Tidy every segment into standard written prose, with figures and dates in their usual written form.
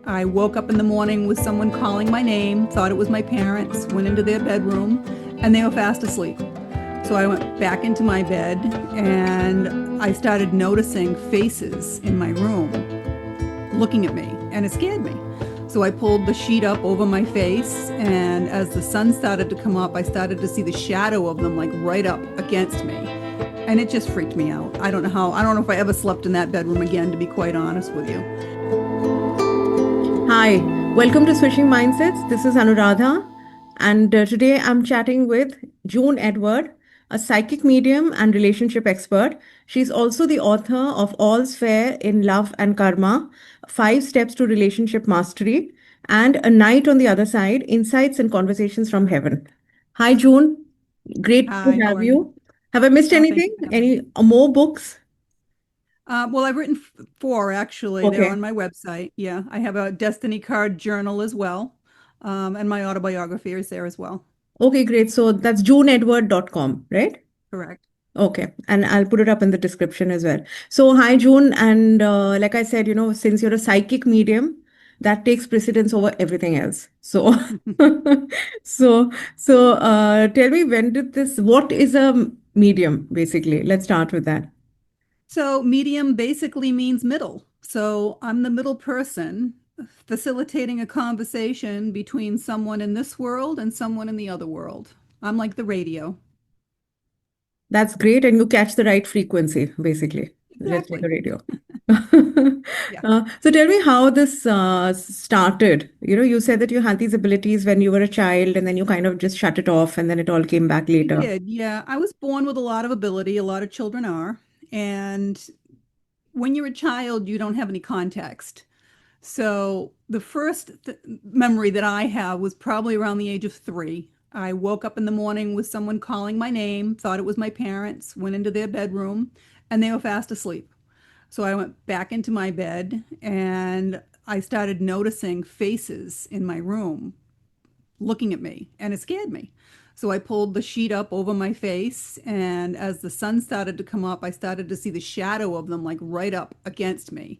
I woke up in the morning with someone calling my name, thought it was my parents, went into their bedroom, and they were fast asleep. So I went back into my bed and I started noticing faces in my room looking at me, and it scared me. So I pulled the sheet up over my face, and as the sun started to come up, I started to see the shadow of them like right up against me. And it just freaked me out. I don't know if I ever slept in that bedroom again, to be quite honest with you. Hi, welcome to Switching Mindsets. This is Anuradha, and today I'm chatting with June Edward, a psychic medium and relationship expert. She's also the author of All's Fair in Love and Karma, Five Steps to Relationship Mastery, and A Night on the Other Side, Insights and Conversations from Heaven. Hi, June. Great to Hi, how have are you? you. Have I missed Oh, thank you anything? for having me. Any more books? Well, I've written four actually. They're Okay. on my website. Yeah, I have a Destiny card journal as well, and my autobiography is there as well. Okay, great. So that's juneedward.com, right? Correct. Okay, and I'll put it up in the description as well. So, hi, June. And like I said, since you're a psychic medium, that takes precedence over everything else. So, tell me, what is a medium, basically? Let's start with that. So, medium basically means middle. So, I'm the middle person facilitating a conversation between someone in this world and someone in the other world. I'm like the radio. That's great. And you catch the right frequency, basically, just like a Exactly. radio. Yeah. So tell me how this started. You said that you had these abilities when you were a child and then you kind of just shut it off and then it all came back I later. did. Yeah. I was born with a lot of ability. A lot of children are. And when you're a child, you don't have any context. So the first memory that I have was probably around the age of 3. I woke up in the morning with someone calling my name, thought it was my parents, went into their bedroom, and they were fast asleep. So I went back into my bed and I started noticing faces in my room looking at me, and it scared me. So I pulled the sheet up over my face, and as the sun started to come up, I started to see the shadow of them like right up against me.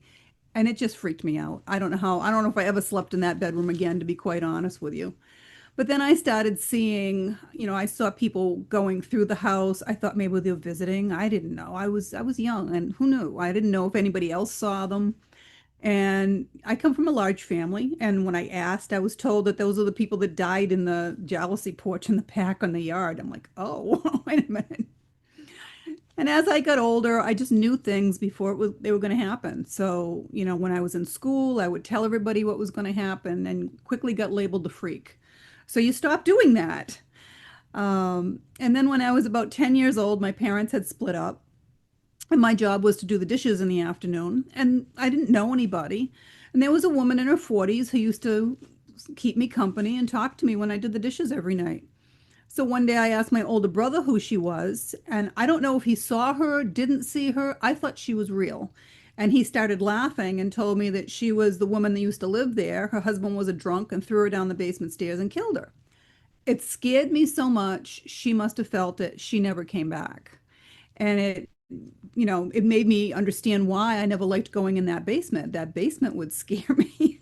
And it just freaked me out. I don't know if I ever slept in that bedroom again, to be quite honest with you. But then I started seeing, I saw people going through the house. I thought maybe they were visiting. I didn't know. I was young, and who knew? I didn't know if anybody else saw them. And I come from a large family, and when I asked, I was told that those are the people that died in the jealousy porch in the back on the yard. I'm like, oh, wait a minute. And as I got older, I just knew things before they were going to happen. So, when I was in school, I would tell everybody what was going to happen and quickly got labeled the freak. So you stop doing that. And then when I was about 10 years old, my parents had split up, and my job was to do the dishes in the afternoon. And I didn't know anybody. And there was a woman in her 40s who used to keep me company and talk to me when I did the dishes every night. So one day I asked my older brother who she was, and I don't know if he saw her, didn't see her. I thought she was real. And he started laughing and told me that she was the woman that used to live there. Her husband was a drunk and threw her down the basement stairs and killed her. It scared me so much. She must have felt it. She never came back. And it made me understand why I never liked going in that basement. That basement would scare me.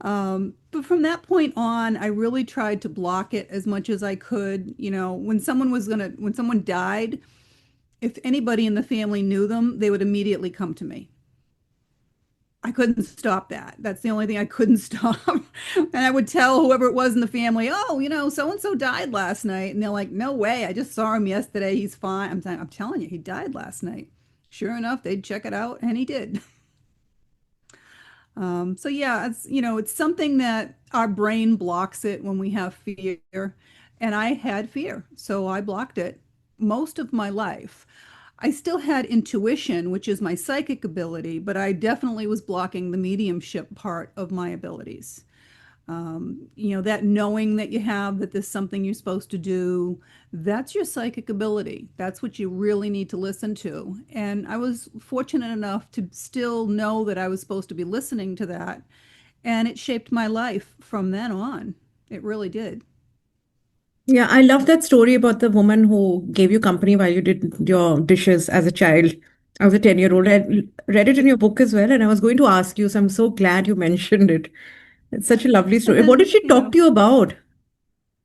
But from that point on, I really tried to block it as much as I could. When someone died, if anybody in the family knew them, they would immediately come to me. I couldn't stop that. That's the only thing I couldn't stop. And I would tell whoever it was in the family, oh, so and so died last night. And they're like, no way. I just saw him yesterday. He's fine. I'm telling you, he died last night. Sure enough, they'd check it out, and he did. So yeah, it's something that our brain blocks it when we have fear. And I had fear, so I blocked it most of my life. I still had intuition, which is my psychic ability, but I definitely was blocking the mediumship part of my abilities. That knowing that you have that there's something you're supposed to do, that's your psychic ability. That's what you really need to listen to. And I was fortunate enough to still know that I was supposed to be listening to that. And it shaped my life from then on. It really did. Yeah, I love that story about the woman who gave you company while you did your dishes as a child. I was a 10-year-old. I read it in your book as well, and I was going to ask you, so I'm so glad you mentioned it. It's such a lovely And story. What did then, she talk to you about?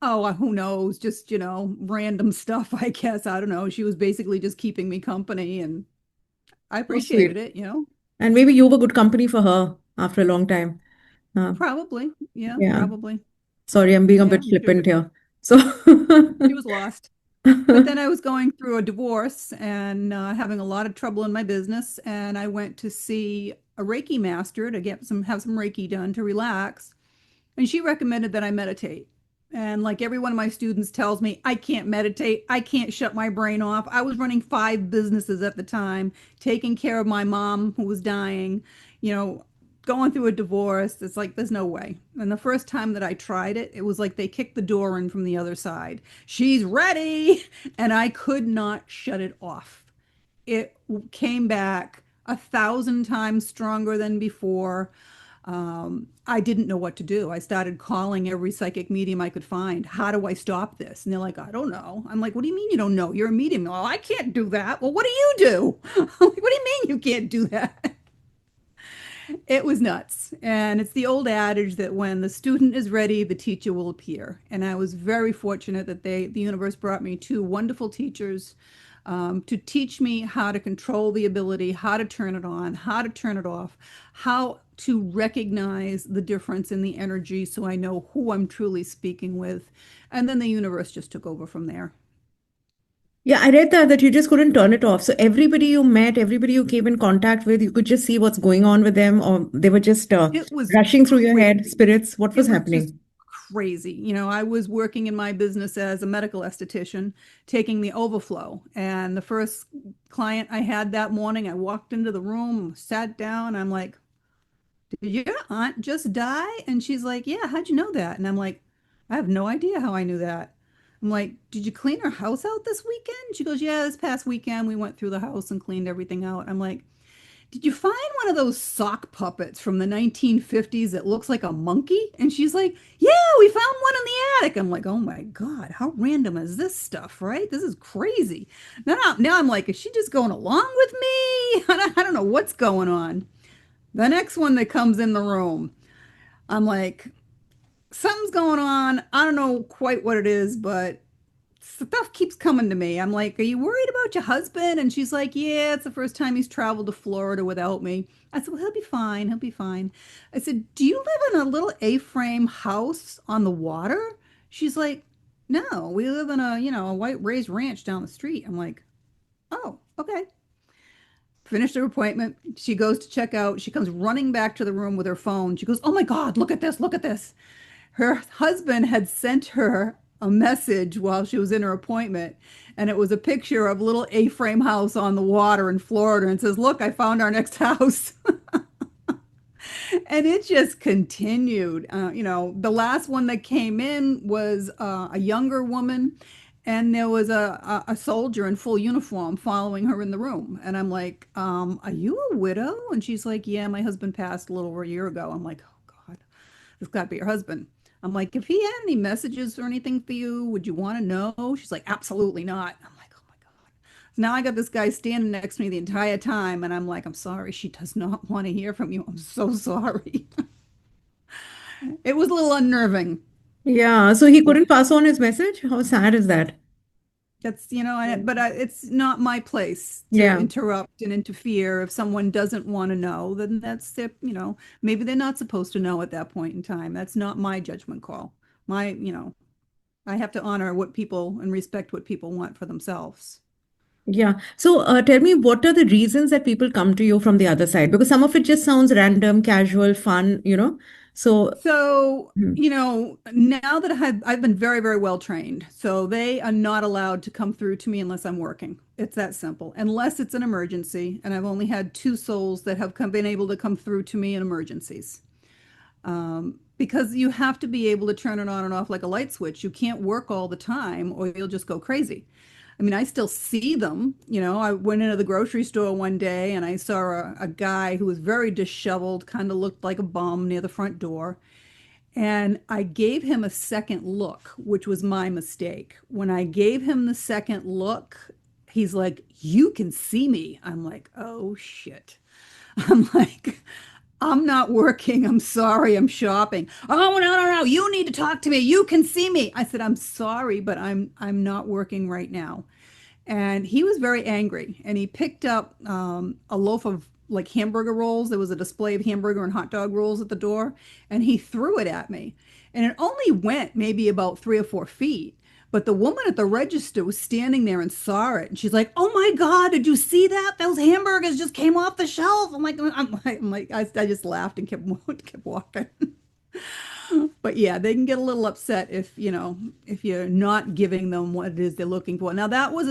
oh, who knows? Just, random stuff, I guess. I don't know. She was basically just keeping me company, and I So sweet. appreciated it. And maybe you were good company for her after a long time. Uh, Probably. Yeah, yeah. probably. Sorry, I'm being a Yeah, bit I'm sure flippant here. So, she was lost. But then I was going through a divorce and having a lot of trouble in my business, and I went to see a Reiki master to have some Reiki done to relax. And she recommended that I meditate. And like every one of my students tells me, I can't meditate. I can't shut my brain off. I was running 5 businesses at the time, taking care of my mom who was dying, you know, going through a divorce. It's like, there's no way. And the first time that I tried it, it was like they kicked the door in from the other side. She's ready. And I could not shut it off. It came back 1,000 times stronger than before. I didn't know what to do. I started calling every psychic medium I could find. How do I stop this? And they're like, I don't know. I'm like, what do you mean you don't know? You're a medium. Well, I can't do that. Well, what do you do? I'm like, what do you mean you can't do that? It was nuts. And it's the old adage that when the student is ready, the teacher will appear. And I was very fortunate that the universe brought me two wonderful teachers to teach me how to control the ability, how to turn it on, how to turn it off, how to recognize the difference in the energy so I know who I'm truly speaking with. And then the universe just took over from there. yeah, I read that you just couldn't turn it off. So everybody you met, everybody you came in contact with, you could just see what's going on with them, or they were just It was rushing through your head, crazy. spirits. What It was was just happening? crazy. I was working in my business as a medical esthetician, taking the overflow. And the first client I had that morning, I walked into the room, sat down. I'm like, did your aunt just die? And she's like, yeah, how'd you know that? And I'm like, I have no idea how I knew that. I'm like, did you clean her house out this weekend? She goes, yeah, this past weekend we went through the house and cleaned everything out. I'm like, did you find one of those sock puppets from the 1950s that looks like a monkey? And she's like, yeah, we found one in the attic. I'm like, oh my God, how random is this stuff, right? This is crazy. Now I'm like, is she just going along with me? I don't know what's going on. The next one that comes in the room, I'm like, something's going on. I don't know quite what it is, but stuff keeps coming to me. I'm like, are you worried about your husband? And she's like, yeah, it's the first time he's traveled to Florida without me. I said, well, he'll be fine. He'll be fine. I said, do you live in a little A-frame house on the water? She's like, no, we live in a white raised ranch down the street. I'm like, oh, okay. Finished her appointment. She goes to check out. She comes running back to the room with her phone. She goes, oh my God, look at this, look at this. Her husband had sent her a message while she was in her appointment, and it was a picture of a little A-frame house on the water in Florida, and says, look, I found our next house. And it just continued. The last one that came in was a younger woman, and there was a soldier in full uniform following her in the room. And I'm like, are you a widow? And she's like, yeah, my husband passed a little over a year ago. I'm like, oh God, this got to be your husband. I'm like, if he had any messages or anything for you, would you want to know? She's like, absolutely not. I'm like, oh my God. So now I got this guy standing next to me the entire time, and I'm like, I'm sorry, she does not want to hear from you. I'm so sorry. It was a little unnerving. Yeah, so he couldn't pass on his message. How sad is that? It's not my place to Yeah. interrupt and interfere. If someone doesn't want to know, then maybe they're not supposed to know at that point in time. That's not my judgment call. I have to honor what people and respect what people want for themselves. Yeah. So tell me, what are the reasons that people come to you from the other side? Because some of it just sounds random, casual, fun. So, So, hmm. now that I've been very, very well trained, so they are not allowed to come through to me unless I'm working. It's that simple. Unless it's an emergency, and I've only had two souls that have been able to come through to me in emergencies. Because you have to be able to turn it on and off like a light switch. You can't work all the time or you'll just go crazy. I mean, I still see them. I went into the grocery store one day and I saw a guy who was very disheveled, kind of looked like a bum near the front door. And I gave him a second look, which was my mistake. When I gave him the second look, he's like, you can see me. I'm like, oh shit. I'm like, I'm not working. I'm sorry. I'm shopping. Oh, no, no, no. You need to talk to me. You can see me. I said, I'm sorry, but I'm not working right now. And he was very angry. And he picked up a loaf of like hamburger rolls. There was a display of hamburger and hot dog rolls at the door, and he threw it at me. And it only went maybe about 3 or 4 feet. But the woman at the register was standing there and saw it, and she's like, "Oh my God, did you see that? Those hamburgers just came off the shelf." I just laughed and kept walking. But yeah, they can get a little upset if, if you're not giving them what it is they're looking for. Now that was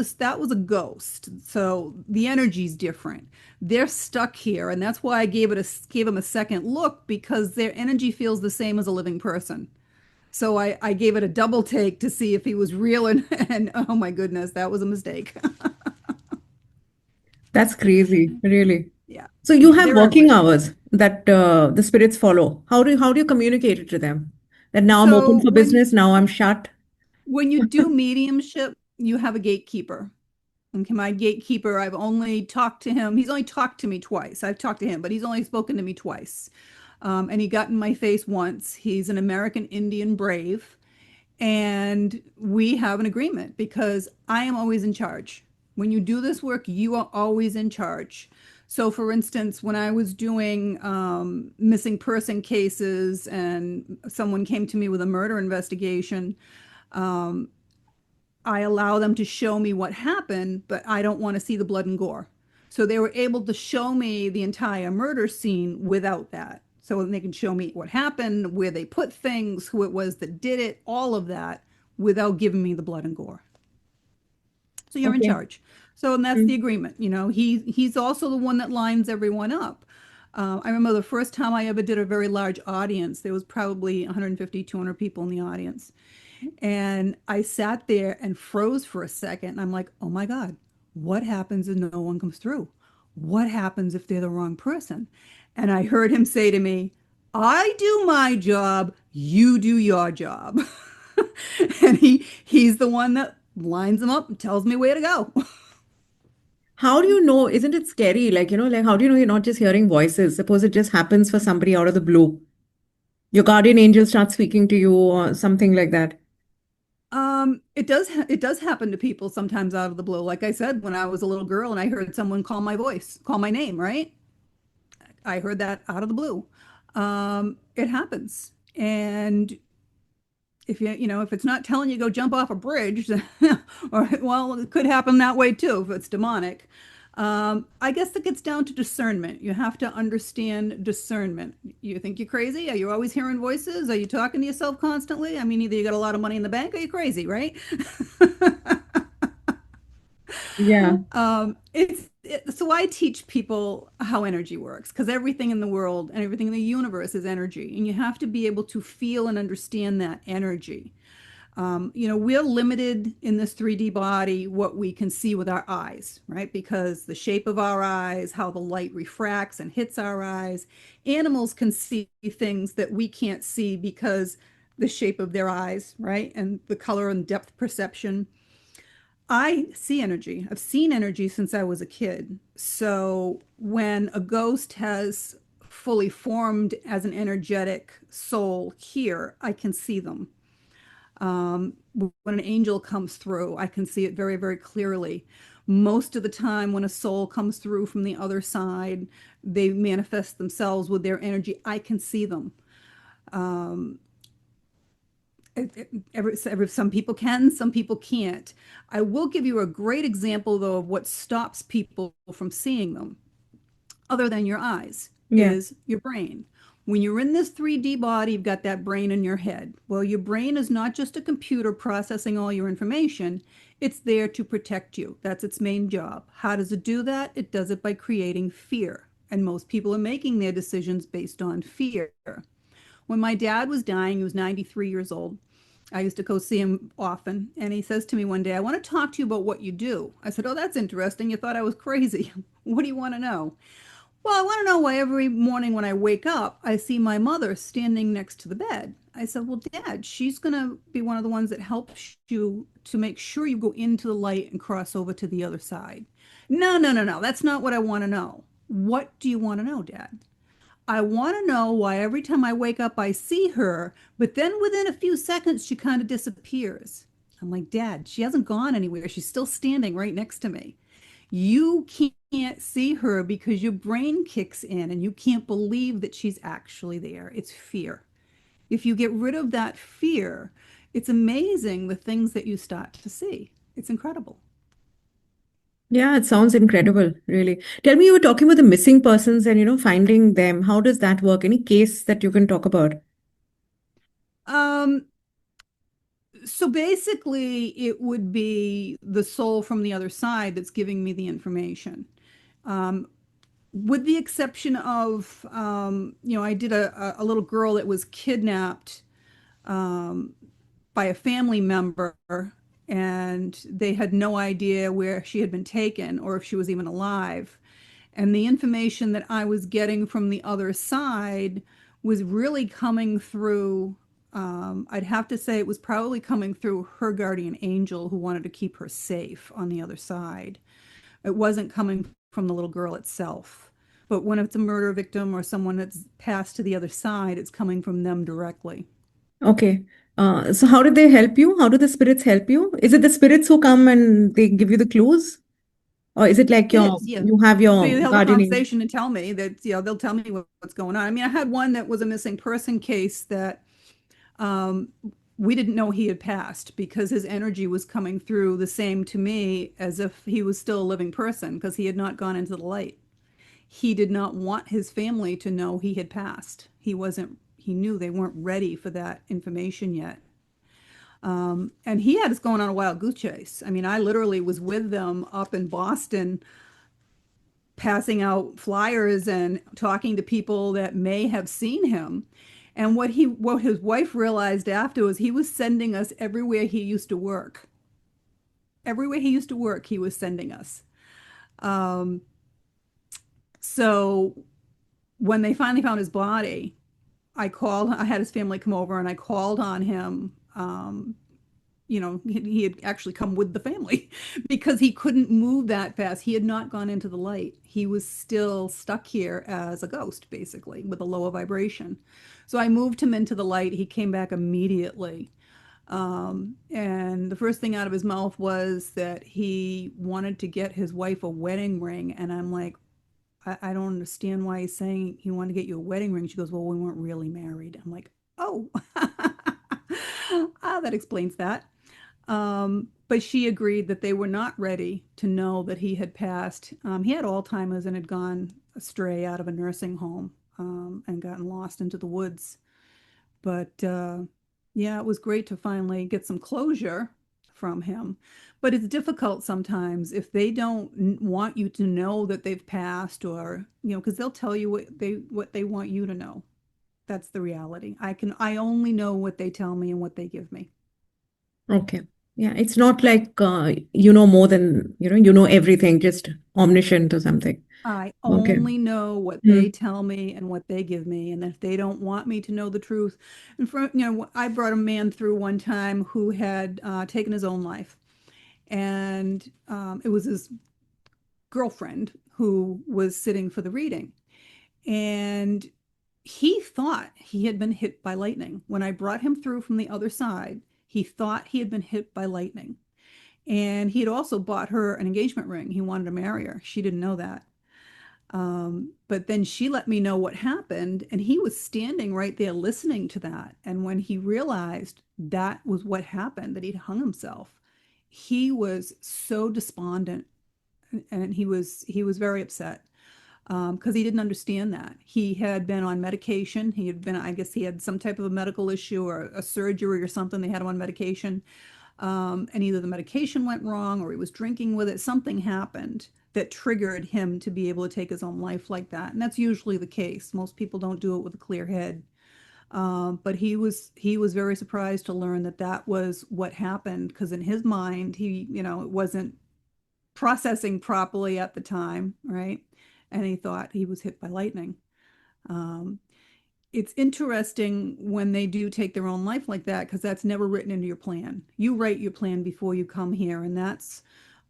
a ghost. So the energy's different. They're stuck here, and that's why I gave them a second look, because their energy feels the same as a living person. So I gave it a double take to see if he was real, and oh my goodness, that was a mistake. That's crazy, really. Yeah. So you Yeah, have they're working everywhere. hours that the spirits follow. How do you communicate it to them? That now I'm open So for business, now I'm shut. when you do mediumship, you have a gatekeeper. Okay, my gatekeeper, I've only talked to him. He's only talked to me twice. I've talked to him, but he's only spoken to me twice. And he got in my face once. He's an American Indian brave. And we have an agreement because I am always in charge. When you do this work, you are always in charge. So, for instance, when I was doing missing person cases and someone came to me with a murder investigation, um, I allow them to show me what happened, but I don't want to see the blood and gore. So they were able to show me the entire murder scene without that. So they can show me what happened, where they put things, who it was that did it, all of that without giving me the blood and gore. So you're in Okay. charge. So, and that's the Mm. agreement. He's also the one that lines everyone up. I remember the first time I ever did a very large audience, there was probably 150, 200 people in the audience. And I sat there and froze for a second. And I'm like, oh my God, what happens if no one comes through? What happens if they're the wrong person? And I heard him say to me, I do my job, you do your job. And he's the one that lines them up and tells me where to go. How do you know? Isn't it scary? Like how do you know you're not just hearing voices? Suppose it just happens for somebody out of the blue. Your guardian angel starts speaking to you or something like that. It does happen to people sometimes out of the blue. Like I said, when I was a little girl and I heard someone call my voice, call my name, right? I heard that out of the blue. It happens. And if it's not telling you go jump off a bridge, or well, it could happen that way too if it's demonic. I guess it gets down to discernment. You have to understand discernment. You think you're crazy? Are you always hearing voices? Are you talking to yourself constantly? I mean, either you got a lot of money in the bank or you're crazy, right? Yeah. So I teach people how energy works, because everything in the world and everything in the universe is energy, and you have to be able to feel and understand that energy. We're limited in this 3D body what we can see with our eyes, right? Because the shape of our eyes, how the light refracts and hits our eyes. Animals can see things that we can't see because the shape of their eyes, right? And the color and depth perception. I see energy. I've seen energy since I was a kid. So when a ghost has fully formed as an energetic soul here, I can see them. When an angel comes through, I can see it very, very clearly. Most of the time, when a soul comes through from the other side, they manifest themselves with their energy. I can see them. Um, some people can, some people can't. I will give you a great example, though, of what stops people from seeing them, other than your eyes, Yeah. is your brain. When you're in this 3D body, you've got that brain in your head. Well, your brain is not just a computer processing all your information, it's there to protect you. That's its main job. How does it do that? It does it by creating fear. And most people are making their decisions based on fear. When my dad was dying, he was 93 years old. I used to go see him often. And he says to me one day, I want to talk to you about what you do. I said, oh, that's interesting. You thought I was crazy. What do you want to know? Well, I want to know why every morning when I wake up, I see my mother standing next to the bed. I said, well, Dad, she's going to be one of the ones that helps you to make sure you go into the light and cross over to the other side. No, no, no, no. That's not what I want to know. What do you want to know, Dad? I want to know why every time I wake up, I see her, but then within a few seconds, she kind of disappears. I'm like, Dad, she hasn't gone anywhere. She's still standing right next to me. You can't see her because your brain kicks in and you can't believe that she's actually there. It's fear. If you get rid of that fear, it's amazing the things that you start to see. It's incredible. Yeah, it sounds incredible, really. Tell me, you were talking about the missing persons and, finding them. How does that work? Any case that you can talk about? Um, so basically, it would be the soul from the other side that's giving me the information. Um, with the exception of, I did a little girl that was kidnapped um, by a family member, and they had no idea where she had been taken or if she was even alive. And the information that I was getting from the other side was really coming through. I'd have to say it was probably coming through her guardian angel who wanted to keep her safe on the other side. It wasn't coming from the little girl itself. But when it's a murder victim or someone that's passed to the other side, it's coming from them directly. Okay. So how did they help you? How do the spirits help you? Is it the spirits who come and they give you the clues? Or is it like It is, yeah. you have They your held a guardian angel? conversation and tell me that, they'll tell me what's going on. I mean, I had one that was a missing person case that um, we didn't know he had passed because his energy was coming through the same to me as if he was still a living person because he had not gone into the light. He did not want his family to know he had passed. He knew they weren't ready for that information yet. And he had us going on a wild goose chase. I mean, I literally was with them up in Boston passing out flyers and talking to people that may have seen him. And what his wife realized after was he was sending us everywhere he used to work. Everywhere he used to work, he was sending us. Um, so when they finally found his body, I had his family come over and I called on him. He had actually come with the family because he couldn't move that fast. He had not gone into the light. He was still stuck here as a ghost, basically, with a lower vibration. So I moved him into the light. He came back immediately. And the first thing out of his mouth was that he wanted to get his wife a wedding ring. And I'm like, I don't understand why he's saying he wanted to get you a wedding ring. She goes, well, we weren't really married. I'm like, oh, that explains that. But she agreed that they were not ready to know that he had passed. He had Alzheimer's and had gone astray out of a nursing home and gotten lost into the woods. But yeah, it was great to finally get some closure from him. But it's difficult sometimes if they don't want you to know that they've passed, or because they'll tell you what they want you to know. That's the reality. I only know what they tell me and what they give me. Okay. Yeah, it's not like you know more than, you know everything, just omniscient or something. I Okay. only know what Hmm. they tell me and what they give me. And if they don't want me to know the truth, and I brought a man through one time who had taken his own life. And it was his girlfriend who was sitting for the reading. And he thought he had been hit by lightning. When I brought him through from the other side, he thought he had been hit by lightning. And he had also bought her an engagement ring. He wanted to marry her. She didn't know that. But then she let me know what happened, and he was standing right there listening to that. And when he realized that was what happened, that he'd hung himself, he was so despondent, and he was very upset because he didn't understand that. He had been on medication. He had been, I guess, he had some type of a medical issue or a surgery or something. They had him on medication, and either the medication went wrong or he was drinking with it. Something happened that triggered him to be able to take his own life like that. And that's usually the case. Most people don't do it with a clear head. But he was very surprised to learn that that was what happened because in his mind, it wasn't processing properly at the time, right? and he thought he was hit by lightning. Um, it's interesting when they do take their own life like that because that's never written into your plan. You write your plan before you come here, and that's,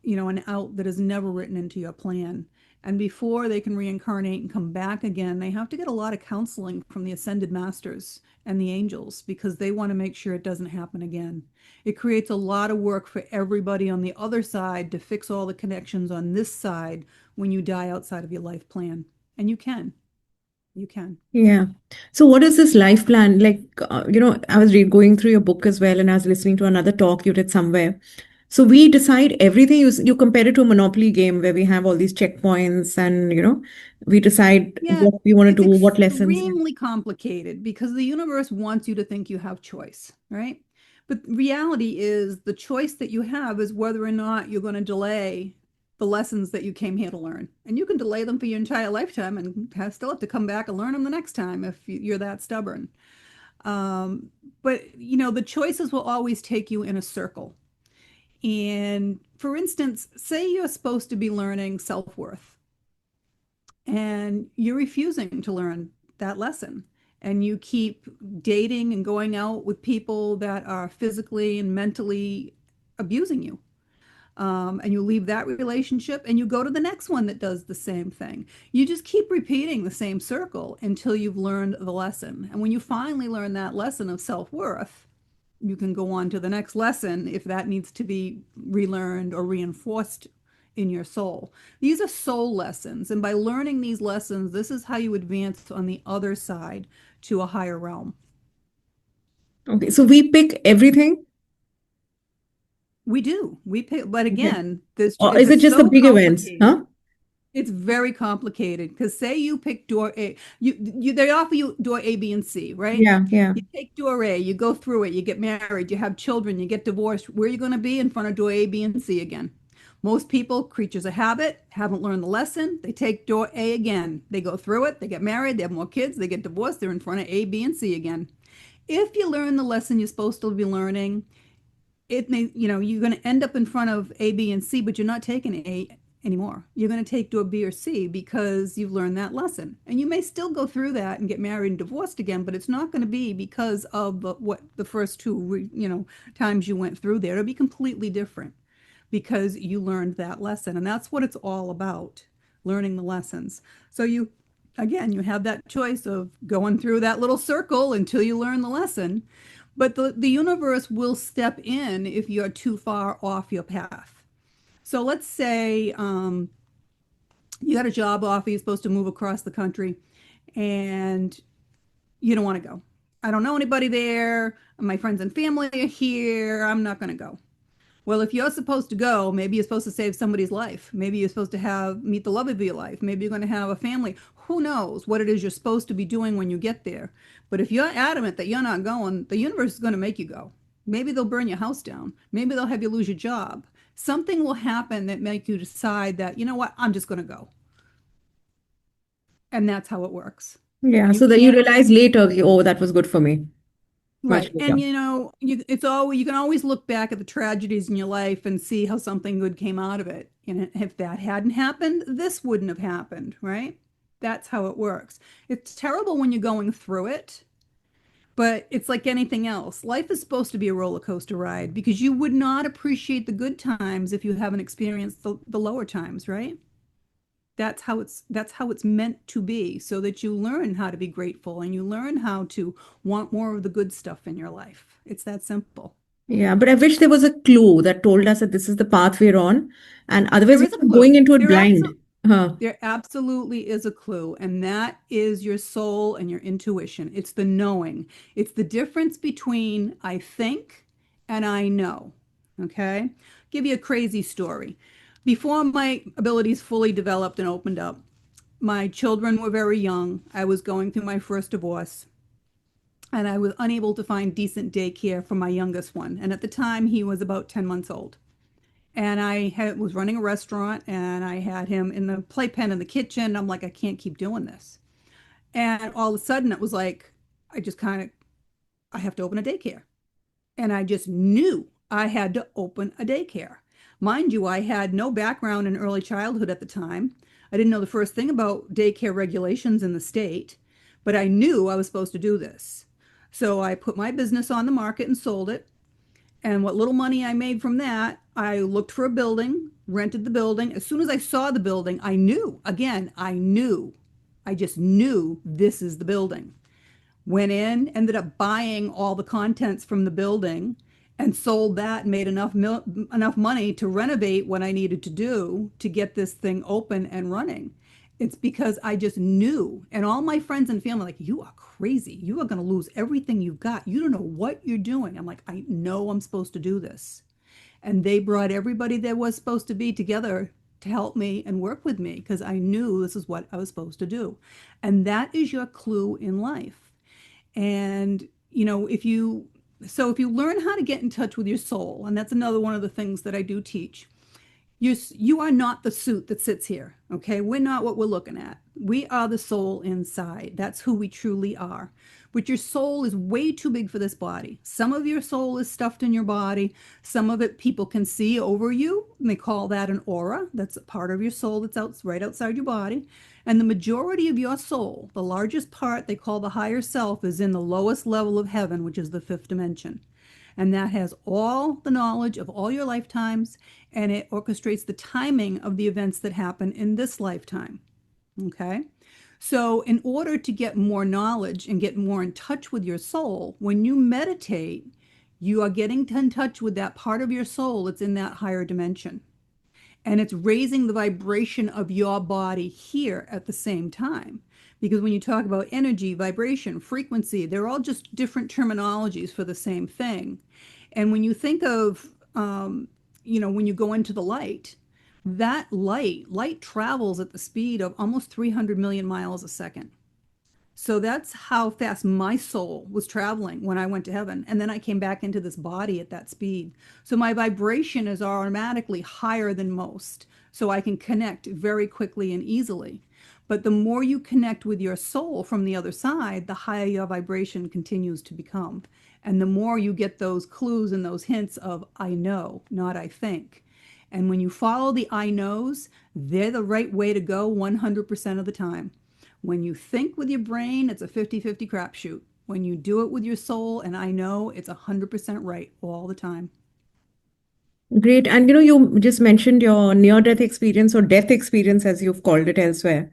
an out that is never written into your plan. And before they can reincarnate and come back again, they have to get a lot of counseling from the ascended masters and the angels because they want to make sure it doesn't happen again. It creates a lot of work for everybody on the other side to fix all the connections on this side when you die outside of your life plan. And you can. You can. Yeah. So what is this life plan? Like, I was going through your book as well, and I was listening to another talk you did somewhere. So we decide everything. You compare it to a Monopoly game where we have all these checkpoints, and we decide Yeah, what we want to it's do, what lessons. extremely complicated because the universe wants you to think you have choice, right? But reality is the choice that you have is whether or not you're going to delay the lessons that you came here to learn. And you can delay them for your entire lifetime and still have to come back and learn them the next time if you're that stubborn. But the choices will always take you in a circle. And for instance, say you're supposed to be learning self-worth and you're refusing to learn that lesson and you keep dating and going out with people that are physically and mentally abusing you, and you leave that relationship and you go to the next one that does the same thing. You just keep repeating the same circle until you've learned the lesson, and when you finally learn that lesson of self-worth, you can go on to the next lesson if that needs to be relearned or reinforced in your soul. These are soul lessons. And by learning these lessons, this is how you advance on the other side to a higher realm. Okay, so we pick everything. We do. We pick, but Okay. again, this Or is it's it just the so big events? complicated. Huh? It's very complicated because say you pick door A, they offer you door A, B, and C, right? Yeah, yeah. You take door A, you go through it, you get married, you have children, you get divorced. Where are you going to be? In front of door A, B, and C again. Most people, creatures of habit, haven't learned the lesson. They take door A again. They go through it, they get married, they have more kids, they get divorced, they're in front of A, B, and C again. If you learn the lesson you're supposed to be learning, it may, you're going to end up in front of A, B, and C, but you're not taking A anymore. You're going to take door B or C because you've learned that lesson. And you may still go through that and get married and divorced again, but it's not going to be because of what the first two, times you went through there. It'll be completely different because you learned that lesson. And that's what it's all about, learning the lessons. So again, you have that choice of going through that little circle until you learn the lesson. But the universe will step in if you're too far off your path. So let's say you got a job offer, you're supposed to move across the country, and you don't want to go. I don't know anybody there. My friends and family are here. I'm not going to go. Well, if you're supposed to go, maybe you're supposed to save somebody's life. Maybe you're supposed to meet the love of your life. Maybe you're going to have a family. Who knows what it is you're supposed to be doing when you get there. But if you're adamant that you're not going, the universe is going to make you go. Maybe they'll burn your house down. Maybe they'll have you lose your job. Something will happen that make you decide that, you know what, I'm just going to go. And that's how it works. Yeah. And you So that you can't. realize later, okay, oh, that was good for me. Much Right. And later. it's always, you can always look back at the tragedies in your life and see how something good came out of it. And if that hadn't happened, this wouldn't have happened, right? That's how it works. It's terrible when you're going through it, but it's like anything else. Life is supposed to be a roller coaster ride because you would not appreciate the good times if you haven't experienced the lower times, right? That's how it's meant to be so that you learn how to be grateful and you learn how to want more of the good stuff in your life. It's that simple. Yeah, but I wish there was a clue that told us that this is the path we're on. And otherwise, There we're is a going clue. into it blind. Huh. There absolutely is a clue, and that is your soul and your intuition. It's the knowing. It's the difference between I think and I know. Okay? Give you a crazy story. Before my abilities fully developed and opened up, my children were very young. I was going through my first divorce, and I was unable to find decent daycare for my youngest one. And at the time, he was about 10 months old. And was running a restaurant, and I had him in the playpen in the kitchen. I'm like, I can't keep doing this. And all of a sudden, it was like, I just kind of, I have to open a daycare. And I just knew I had to open a daycare. Mind you, I had no background in early childhood at the time. I didn't know the first thing about daycare regulations in the state, but I knew I was supposed to do this. So I put my business on the market and sold it. And what little money I made from that, I looked for a building, rented the building. As soon as I saw the building, I knew, again, I knew, I just knew this is the building. Went in, ended up buying all the contents from the building and sold that and made enough money to renovate what I needed to do to get this thing open and running. It's because I just knew. And all my friends and family like, you are crazy. You are going to lose everything you've got. You don't know what you're doing. I'm like, I know I'm supposed to do this. And they brought everybody that was supposed to be together to help me and work with me because I knew this is what I was supposed to do. And that is your clue in life. And, if you learn how to get in touch with your soul, and that's another one of the things that I do teach, you are not the suit that sits here, okay? We're not what we're looking at. We are the soul inside. That's who we truly are. But your soul is way too big for this body. Some of your soul is stuffed in your body. Some of it people can see over you, and they call that an aura. That's a part of your soul that's right outside your body. And the majority of your soul, the largest part they call the higher self, is in the lowest level of heaven, which is the fifth dimension. And that has all the knowledge of all your lifetimes, and it orchestrates the timing of the events that happen in this lifetime. Okay? So, in order to get more knowledge and get more in touch with your soul, when you meditate, you are getting in touch with that part of your soul that's in that higher dimension. And it's raising the vibration of your body here at the same time. Because when you talk about energy, vibration, frequency, they're all just different terminologies for the same thing. And when you think of, when you go into the light, that light travels at the speed of almost 300 million miles a second. So that's how fast my soul was traveling when I went to heaven. And then I came back into this body at that speed. So my vibration is automatically higher than most. So I can connect very quickly and easily. But the more you connect with your soul from the other side, the higher your vibration continues to become. And the more you get those clues and those hints of, I know, not I think. And when you follow the I knows, they're the right way to go 100% of the time. When you think with your brain, it's a 50-50 crapshoot. When you do it with your soul, and I know, it's 100% right all the time. Great. And you just mentioned your near-death experience or death experience, as you've called it elsewhere.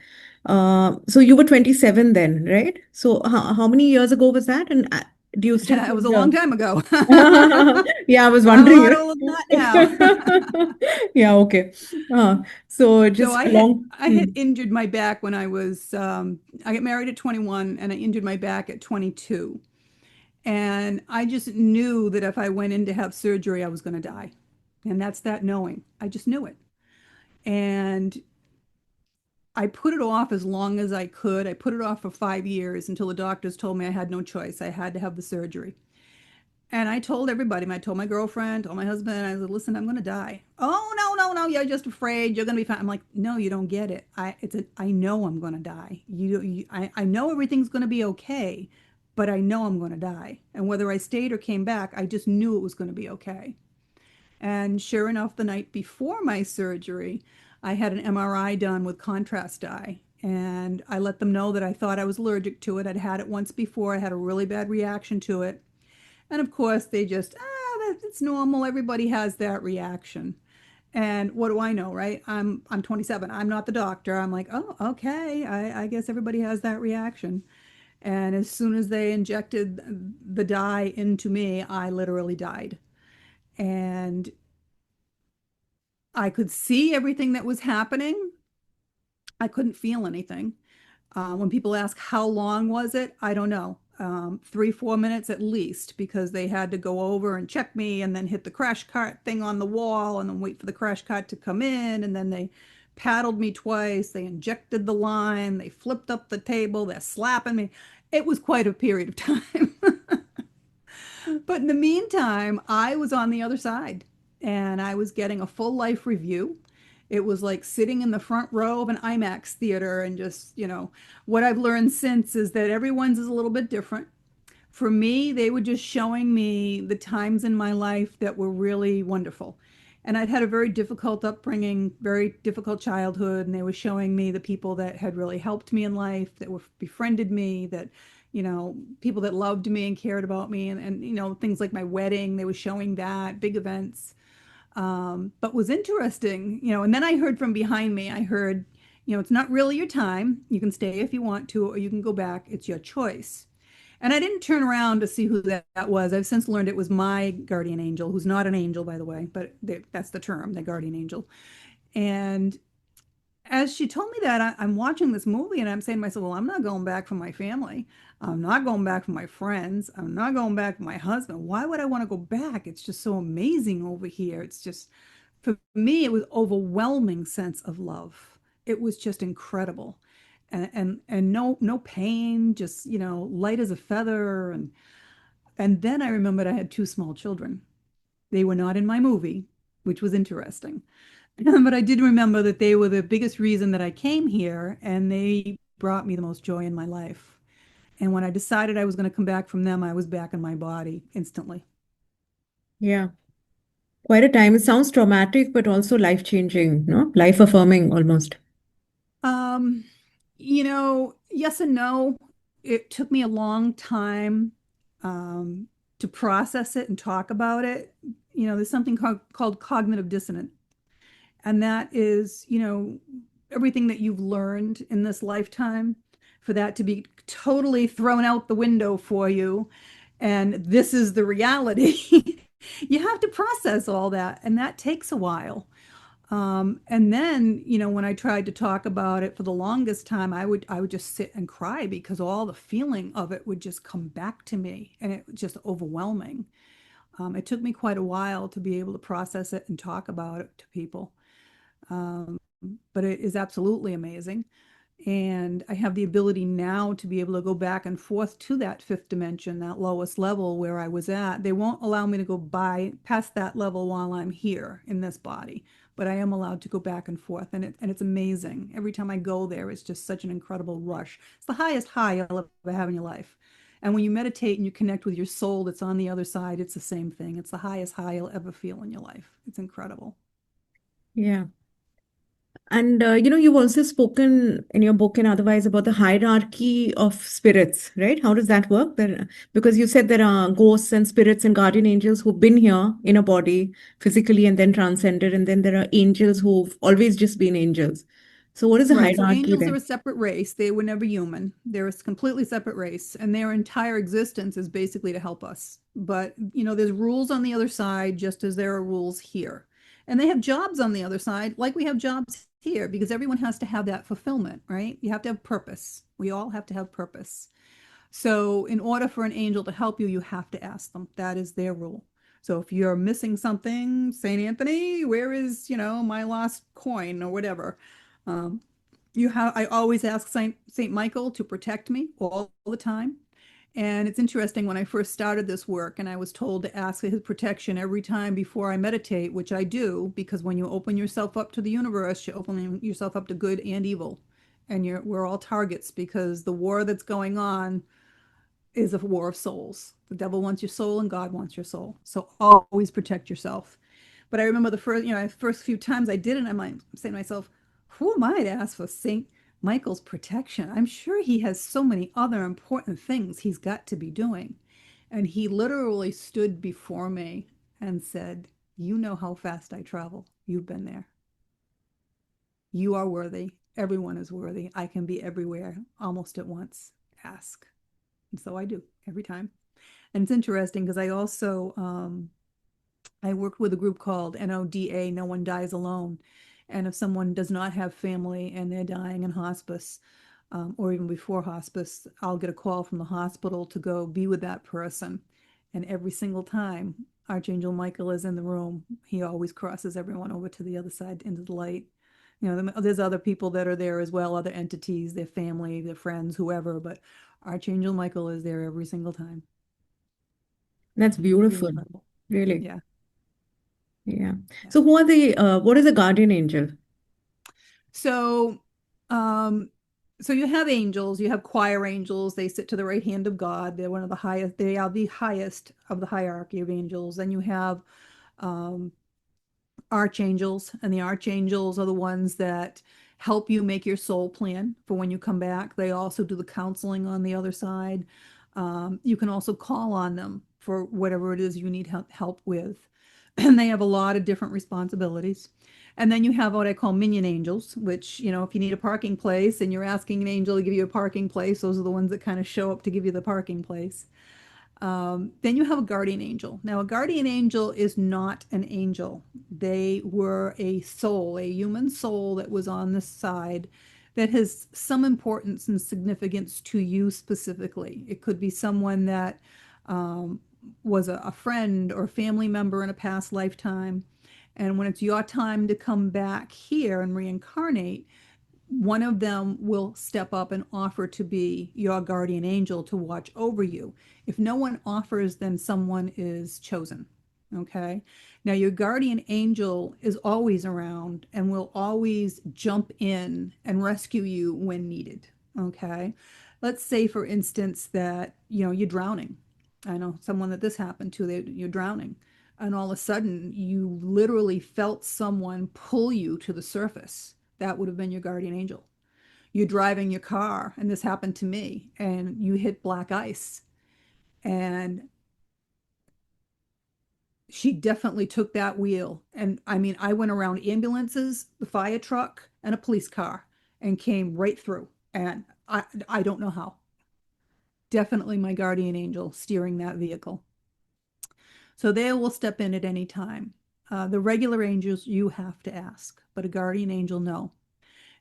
So you were 27 then, right? So how many years ago was that? And do you still It feel was a long time ago. Yeah, I was I'm a wondering. lot older than that now. Yeah, okay. So So just along. I had injured my back when I got married at 21 and I injured my back at 22. And I just knew that if I went in to have surgery, I was going to die. And that's that knowing. I just knew it. And I put it off as long as I could. I put it off for 5 years until the doctors told me I had no choice. I had to have the surgery. And I told everybody, I told my girlfriend, told my husband, I said, listen, I'm going to die. Oh, no, no, no. You're just afraid. You're going to be fine. I'm like, no, you don't get it. I know I'm going to die. I know everything's going to be okay, but I know I'm going to die. And whether I stayed or came back, I just knew it was going to be okay. And sure enough, the night before my surgery, I had an MRI done with contrast dye. And I let them know that I thought I was allergic to it. I'd had it once before. I had a really bad reaction to it. And of course, they just, that's normal. Everybody has that reaction. And what do I know, right? I'm 27. I'm not the doctor. I'm like, oh, okay. I guess everybody has that reaction. And as soon as they injected the dye into me, I literally died. And I could see everything that was happening. I couldn't feel anything. When people ask how long was it, I don't know. 3-4 minutes at least, because they had to go over and check me and then hit the crash cart thing on the wall and then wait for the crash cart to come in. And then they paddled me twice. They injected the line. They flipped up the table. They're slapping me. It was quite a period of time. But in the meantime, I was on the other side and I was getting a full life review. It was like sitting in the front row of an IMAX theater and just, what I've learned since is that everyone's is a little bit different. For me, they were just showing me the times in my life that were really wonderful. And I'd had a very difficult upbringing, very difficult childhood, and they were showing me the people that had really helped me in life, that were befriended me, that, people that loved me and cared about me, and things like my wedding, they were showing that, big events. But was interesting, and then I heard from behind me, I heard, it's not really your time. You can stay if you want to, or you can go back. It's your choice. And I didn't turn around to see who that was. I've since learned it was my guardian angel, who's not an angel, by the way, but that's the term, the guardian angel. And as she told me that, I'm watching this movie and I'm saying to myself, well, I'm not going back for my family. I'm not going back for my friends. I'm not going back for my husband. Why would I want to go back? It's just so amazing over here. It's just, for me, it was overwhelming sense of love. It was just incredible. And no pain, just, light as a feather. And then I remembered I had two small children. They were not in my movie, which was interesting. But I did remember that they were the biggest reason that I came here, and they brought me the most joy in my life. And when I decided I was going to come back from them, I was back in my body instantly. Yeah. Quite a time. It sounds traumatic, but also life-changing, no? Life-affirming almost. Um, yes and no. It took me a long time um, to process it and talk about it. There's something called cognitive dissonance. And that is, everything that you've learned in this lifetime, for that to be totally thrown out the window for you. And this is the reality. You have to process all that, and that takes a while. And then, when I tried to talk about it for the longest time, I would just sit and cry because all the feeling of it would just come back to me, and it was just overwhelming. It took me quite a while to be able to process it and talk about it to people. Um, but it is absolutely amazing. And I have the ability now to be able to go back and forth to that fifth dimension, that lowest level where I was at. They won't allow me to go by past that level while I'm here in this body, but I am allowed to go back and forth, and it's amazing. Every time I go there, it's just such an incredible rush. It's the highest high you'll ever have in your life. And when you meditate and you connect with your soul that's on the other side, it's the same thing. It's the highest high you'll ever feel in your life. It's incredible. Yeah. And you've also spoken in your book and otherwise about the hierarchy of spirits, right? How does that work? Because you said there are ghosts and spirits and guardian angels who've been here in a body physically and then transcended, and then there are angels who've always just been angels. So what is the Right. So hierarchy angels are then? a separate race. They were never human. They're a completely separate race, and their entire existence is basically to help us. But, there's rules on the other side, just as there are rules here. And they have jobs on the other side, like we have jobs here, because everyone has to have that fulfillment, right? You have to have purpose. We all have to have purpose. So, in order for an angel to help you, you have to ask them. That is their rule. So, if you're missing something, Saint Anthony, where is, my lost coin or whatever? Um, I always ask Saint Michael to protect me all the time. And it's interesting, when I first started this work and I was told to ask his protection every time before I meditate, which I do, because when you open yourself up to the universe, you're opening yourself up to good and evil. And we're all targets, because the war that's going on is a war of souls. The devil wants your soul and God wants your soul. So always protect yourself. But I remember the first few times I did it, I'm like, saying to myself, who am I to ask for Saint Michael's protection? I'm sure he has so many other important things he's got to be doing. And he literally stood before me and said, you know how fast I travel. You've been there. You are worthy. Everyone is worthy. I can be everywhere almost at once. Ask. And so I do every time. And it's interesting because I worked with a group called NODA, No One Dies Alone. And if someone does not have family and they're dying in hospice, or even before hospice, I'll get a call from the hospital to go be with that person. And every single time Archangel Michael is in the room, he always crosses everyone over to the other side into the light. There's other people that are there as well, other entities, their family, their friends, whoever, but Archangel Michael is there every single time. That's Pretty beautiful. incredible. Really. Yeah. Yeah. Yeah. So what is a guardian angel? So, um, so you have angels, you have choir angels. They sit to the right hand of God. They're one of the highest. They are the highest of the hierarchy of angels. Then you have um, archangels, and the archangels are the ones that help you make your soul plan for when you come back. They also do the counseling on the other side. You can also call on them for whatever it is you need help with. And they have a lot of different responsibilities. And then you have what I call minion angels, which, if you need a parking place and you're asking an angel to give you a parking place, those are the ones that kind of show up to give you the parking place. Then you have a guardian angel. Now, a guardian angel is not an angel. They were a soul, a human soul that was on this side that has some importance and significance to you specifically. It could be someone that um, was a friend or family member in a past lifetime. And when it's your time to come back here and reincarnate, one of them will step up and offer to be your guardian angel to watch over you. If no one offers, then someone is chosen. Okay. Now, your guardian angel is always around and will always jump in and rescue you when needed. Okay. Let's say, for instance, that you're drowning. I know someone that this happened to, you're drowning. And all of a sudden, you literally felt someone pull you to the surface. That would have been your guardian angel. You're driving your car, and this happened to me, and you hit black ice. And she definitely took that wheel. And I mean, I went around ambulances, the fire truck, and a police car and came right through. And I don't know how. Definitely my guardian angel steering that vehicle. So they will step in at any time. The regular angels, you have to ask, but a guardian angel, no.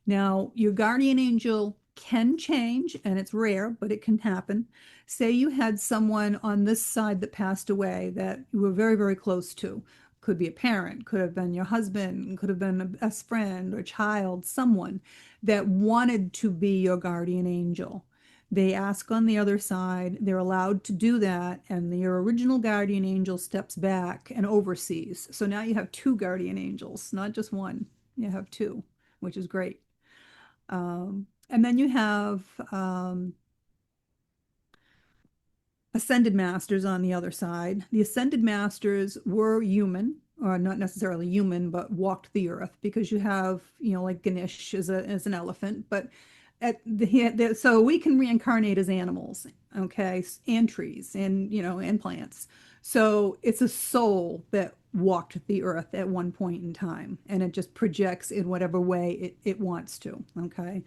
Now, your guardian angel can change, and it's rare, but it can happen. Say you had someone on this side that passed away that you were very, very close to. Could be a parent, could have been your husband, could have been a best friend or child, someone that wanted to be your guardian angel. They ask on the other side, they're allowed to do that, and your original guardian angel steps back and oversees. So now you have two guardian angels, not just one, you have two, which is great. And then you have ascended masters on the other side. The ascended masters were human, or not necessarily human, but walked the earth, because you have, like Ganesh as an elephant, but so we can reincarnate as animals, okay, and trees and plants. So it's a soul that walked the earth at one point in time, and it just projects in whatever way it wants to, okay?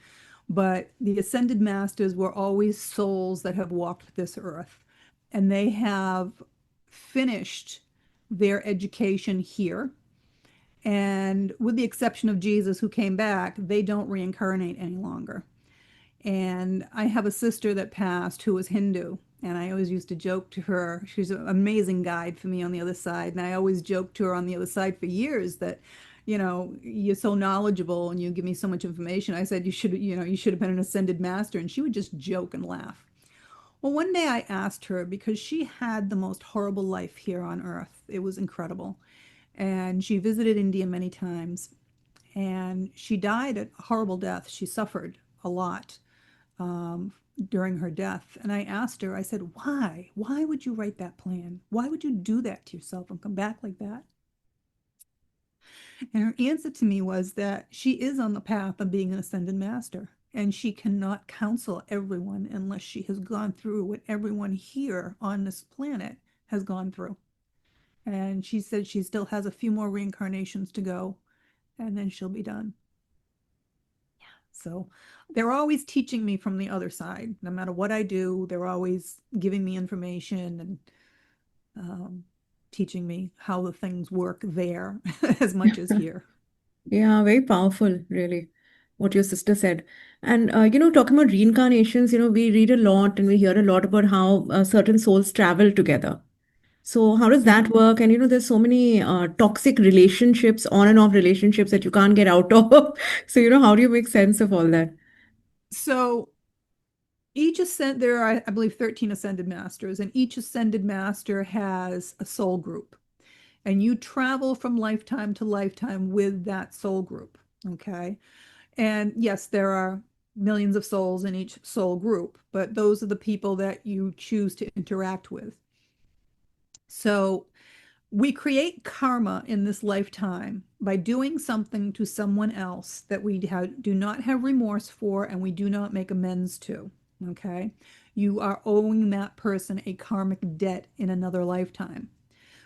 But the ascended masters were always souls that have walked this earth, and they have finished their education here. And with the exception of Jesus, who came back, they don't reincarnate any longer. And I have a sister that passed who was Hindu. And I always used to joke to her, she's an amazing guide for me on the other side. And I always joked to her on the other side for years that, you're so knowledgeable and you give me so much information. I said, you should have been an ascended master. And she would just joke and laugh. Well, one day I asked her, because she had the most horrible life here on earth. It was incredible. And she visited India many times. And she died a horrible death. She suffered a lot um, during her death. And I asked her, I said, why? Why would you write that plan? Why would you do that to yourself and come back like that? And her answer to me was that she is on the path of being an ascended master. And she cannot counsel everyone unless she has gone through what everyone here on this planet has gone through. And she said she still has a few more reincarnations to go, and then she'll be done. So they're always teaching me from the other side. No matter what I do, they're always giving me information and teaching me how the things work there as much as here. Yeah, very powerful, really, what your sister said. And, talking about reincarnations, we read a lot and we hear a lot about how certain souls travel together. So, how does that work? And, there's so many toxic relationships, on and off relationships that you can't get out of. So, how do you make sense of all that? So there are, I believe, 13 ascended masters, and each ascended master has a soul group. And you travel from lifetime to lifetime with that soul group. Okay. And yes, there are millions of souls in each soul group, but those are the people that you choose to interact with. So We create karma in this lifetime by doing something to someone else that do not have remorse for and we do not make amends to. Okay? You are owing that person a karmic debt in another lifetime.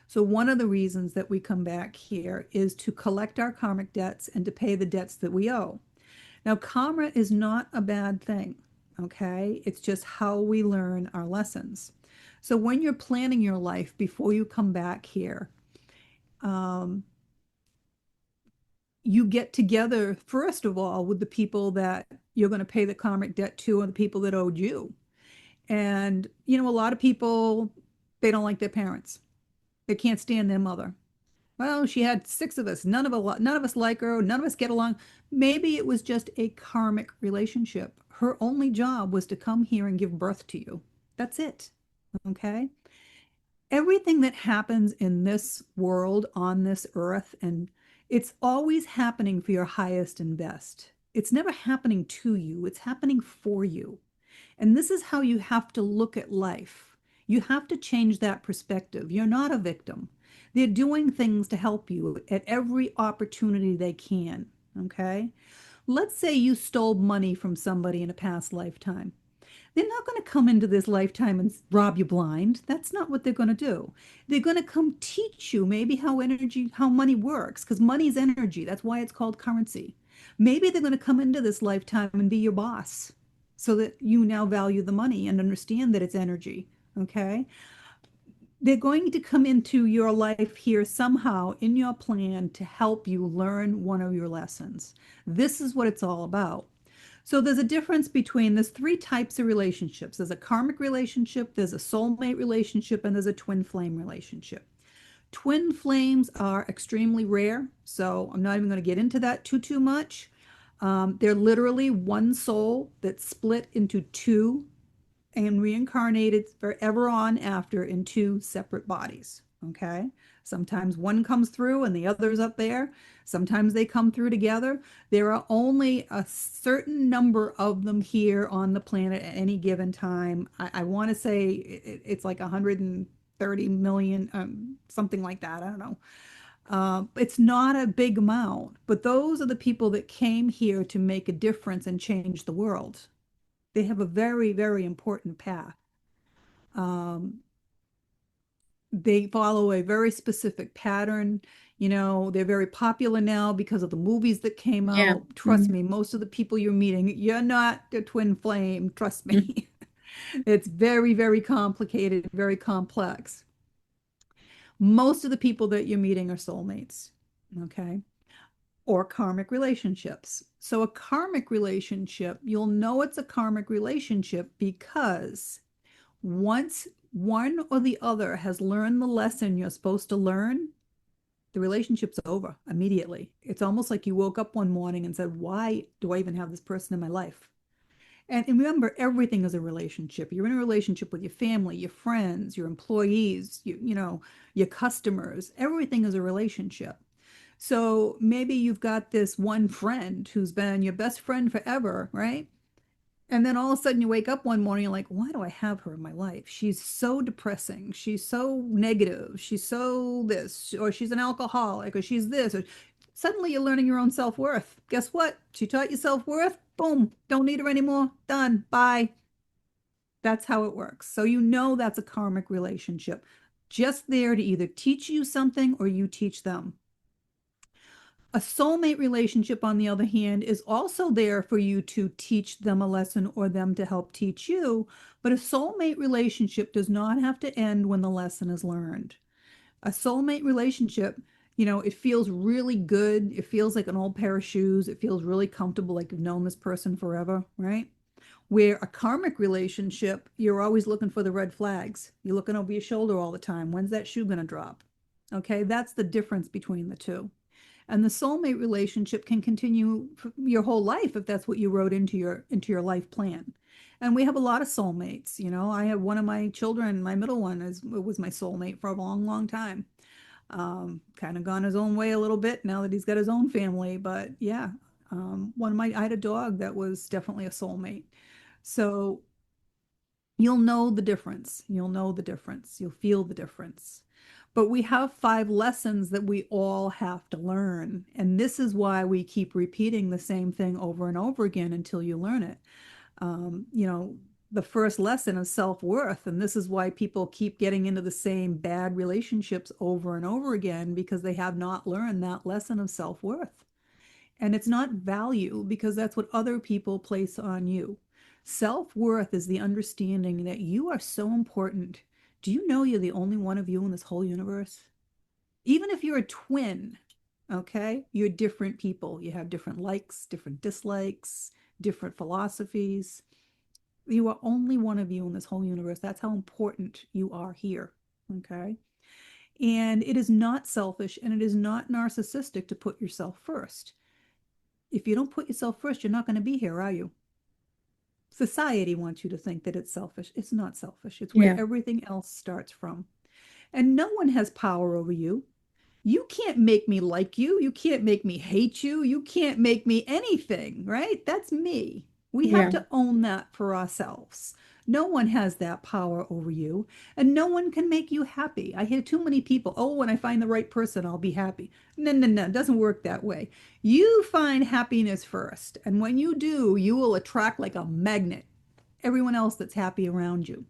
So, one of the reasons that we come back here is to collect our karmic debts and to pay the debts that we owe. Now, karma is not a bad thing, okay? It's just how we learn our lessons. So, when you're planning your life before you come back here, um, you get together, first of all, with the people that you're going to pay the karmic debt to and the people that owed you. And, a lot of people, they don't like their parents. They can't stand their mother. Well, she had six of us. None of us like her. None of us get along. Maybe it was just a karmic relationship. Her only job was to come here and give birth to you. That's it. Okay? Everything that happens in this world, on this earth, and it's always happening for your highest and best. It's never happening to you, it's happening for you. And this is how you have to look at life. You have to change that perspective. You're not a victim. They're doing things to help you at every opportunity they can. Okay? Let's say you stole money from somebody in a past lifetime. They're not going to come into this lifetime and rob you blind. That's not what they're going to do. They're going to come teach you maybe how money works, because money is energy. That's why it's called currency. Maybe they're going to come into this lifetime and be your boss so that you now value the money and understand that it's energy. Okay? They're going to come into your life here somehow in your plan to help you learn one of your lessons. This is what it's all about. So there's a difference between there's three types of relationships. There's a karmic relationship, there's a soulmate relationship, and there's a twin flame relationship. Twin flames are extremely rare, so I'm not even going to get into that too much. They're literally one soul that's split into two and reincarnated forever on after in two separate bodies. Okay. Sometimes one comes through and the other's up there. Sometimes they come through together. There are only a certain number of them here on the planet at any given time. I want to say it's like 130 million, something like that. I don't know. It's not a big amount, but those are the people that came here to make a difference and change the world. They have a very, very important path. Um, they follow a very specific pattern. They're very popular now because of the movies that came Yeah. out. Trust me, most of the people you're meeting, you're not a twin flame. Trust Mhm. me. It's very, very complicated, very complex. Most of the people that you're meeting are soulmates, okay? Or karmic relationships. So, a karmic relationship, you'll know it's a karmic relationship because once one or the other has learned the lesson you're supposed to learn, the relationship's over immediately. It's almost like you woke up one morning and said, why do I even have this person in my life? And remember, everything is a relationship. You're in a relationship with your family, your friends, your employees, your customers. Everything is a relationship. So maybe you've got this one friend who's been your best friend forever, right? And then all of a sudden you wake up one morning, you're like, why do I have her in my life? She's so depressing. She's so negative. She's so this, or she's an alcoholic, or she's this. Or suddenly you're learning your own self-worth. Guess what? She taught you self-worth. Boom. Don't need her anymore. Done. Bye. That's how it works. So that's a karmic relationship. Just there to either teach you something or you teach them. A soulmate relationship, on the other hand, is also there for you to teach them a lesson or them to help teach you. But a soulmate relationship does not have to end when the lesson is learned. A soulmate relationship, it feels really good. It feels like an old pair of shoes. It feels really comfortable, like you've known this person forever, right? Where a karmic relationship, you're always looking for the red flags. You're looking over your shoulder all the time. When's that shoe going to drop? Okay, that's the difference between the two. And the soulmate relationship can continue your whole life if that's what you wrote into your life plan. And we have a lot of soulmates. I have one of my children, my middle one, was my soulmate for a long, long time. Kind of gone his own way a little bit now that he's got his own family. But yeah, I had a dog that was definitely a soulmate. So You'll know the difference. You'll know the difference. You'll feel the difference. But we have 5 lessons that we all have to learn. And this is why we keep repeating the same thing over and over again until you learn it. You know, the first lesson is self-worth. And this is why people keep getting into the same bad relationships over and over again, because they have not learned that lesson of self-worth. And it's not value, because that's what other people place on you. Self-worth is the understanding that you are so important. Do you know you're the only one of you in this whole universe? Even if you're a twin, okay, you're different people. You have different likes, different dislikes, different philosophies. You are only one of you in this whole universe. That's how important you are here, okay? And it is not selfish and it is not narcissistic to put yourself first. If you don't put yourself first, you're not going to be here, are you? Society wants you to think that it's selfish. It's not selfish. It's where Yeah. everything else starts from. And no one has power over you. You can't make me like you. You can't make me hate you. You can't make me anything, right? That's me. We have Yeah. to own that for ourselves. No one has that power over you, and no one can make you happy. I hear too many people, oh, when I find the right person, I'll be happy. No, no, no, it doesn't work that way. You find happiness first, and when you do, you will attract like a magnet everyone else that's happy around you,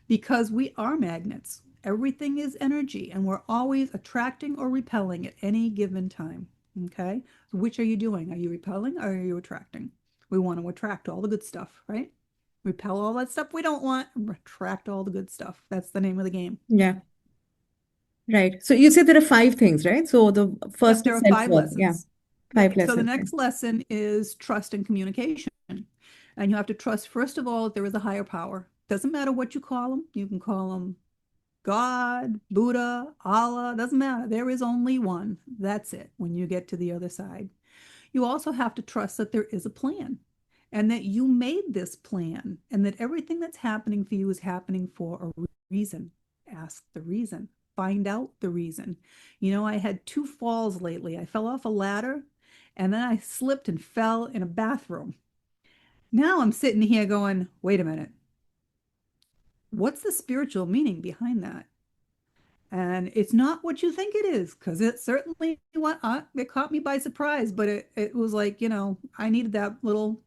because we are magnets. Everything is energy, and we're always attracting or repelling at any given time. Okay? So which are you doing? Are you repelling or are you attracting? We want to attract all the good stuff, right? Repel all that stuff we don't want, attract all the good stuff. That's the name of the game. Yeah. Right. So you said there are 5 things, right? So the Yep, first there is are five self-worth. Yeah. lessons. Five Right. So the lessons. Yeah. next lesson is trust and communication. And you have to trust, first of all, that there is a higher power. Doesn't matter what you call them. You can call them God, Buddha, Allah, doesn't matter. There is only one. That's it when you get to the other side. You also have to trust that there is a plan and that you made this plan and that everything that's happening for you is happening for a reason. Ask the reason. Find out the reason. You know, I had 2 falls lately. I fell off a ladder and then I slipped and fell in a bathroom. Now I'm sitting here going, wait a minute. What's the spiritual meaning behind that? And it's not what you think it is, because it certainly it caught me by surprise, but it was like, I needed that little.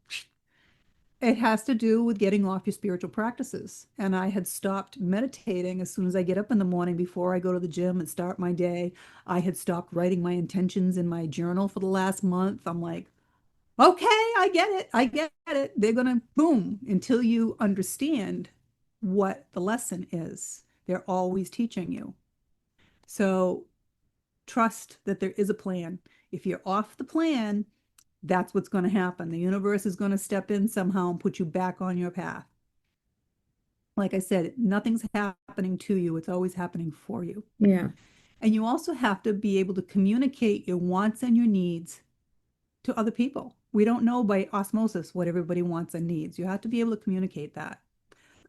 It has to do with getting off your spiritual practices. And I had stopped meditating as soon as I get up in the morning before I go to the gym and start my day. I had stopped writing my intentions in my journal for the last month. I'm like, okay, I get it. I get it. They're going to boom until you understand what the lesson is. They're always teaching you. So trust that there is a plan. If you're off the plan, that's what's going to happen. The universe is going to step in somehow and put you back on your path. Like I said, nothing's happening to you, it's always happening for you. Yeah. And you also have to be able to communicate your wants and your needs to other people. We don't know by osmosis what everybody wants and needs. You have to be able to communicate that.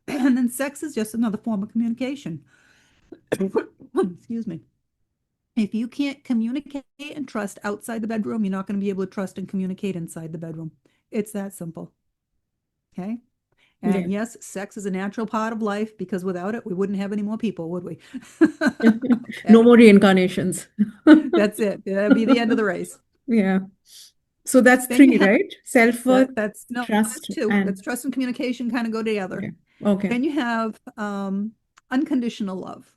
And then sex is just another form of communication. Excuse me. If you can't communicate and trust outside the bedroom, you're not going to be able to trust and communicate inside the bedroom. It's that simple. Okay. Yeah. And yes, sex is a natural part of life, because without it, we wouldn't have any more people, would we? No Okay. more reincarnations. That's it. That'd be the end of the race. Yeah. So that's Then you 3, have right? Self-worth, that's no, that's trust, two. That's and trust and communication kind of go together. okay. Okay. Then you have unconditional love.